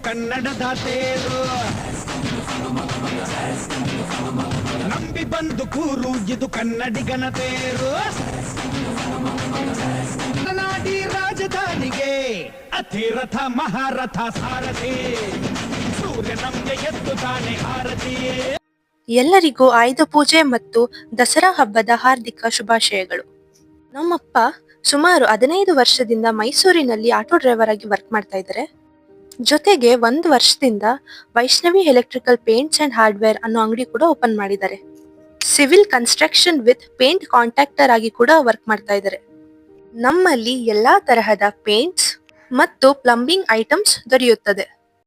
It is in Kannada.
ಕನ್ನಡದ ತೇರು. ನಂಬಿ ಬಂದು ಕೂರು ಇದು ಕನ್ನಡಿಗನ ತೇರು. ನಾಡಿ ರಾಜಧಾನಿಗೆ ಅತಿರಥ ಮಹಾರಥ ಸಾರಥಿ. ಸೂರ್ಯ ನಮ್ಗೆ ಎದ್ದು ತಾನೆ ಆರತಿ. ಎಲ್ಲರಿಗೂ ಆಯುಧ ಪೂಜೆ ಮತ್ತು ದಸರಾ ಹಬ್ಬದ ಹಾರ್ದಿಕ ಶುಭಾಶಯಗಳು. ನಮ್ಮಪ್ಪ ಸುಮಾರು 15 ವರ್ಷದಿಂದ ಮೈಸೂರಿನಲ್ಲಿ ಆಟೋ ಡ್ರೈವರ್ ಆಗಿ ವರ್ಕ್ ಮಾಡ್ತಾ ಇದ್ದಾರೆ. ಜೊತೆಗೆ 1 ವರ್ಷದಿಂದ Vaishnavi electrical paints and hardware ಅನ್ನೋ ಅಂಗಡಿ ಕೂಡ ಓಪನ್ ಮಾಡಿದ್ದಾರೆ. Civil construction with paint contractor ಆಗಿ ಕೂಡ ವರ್ಕ್ ಮಾಡ್ತಾ ಇದ್ದಾರೆ. ನಮ್ಮಲ್ಲಿ ಎಲ್ಲಾ ತರಹದ ಪೇಂಟ್ಸ್ ಮತ್ತು ಪ್ಲಂಬಿಂಗ್ ಐಟಮ್ಸ್ ದೊರೆಯುತ್ತದೆ.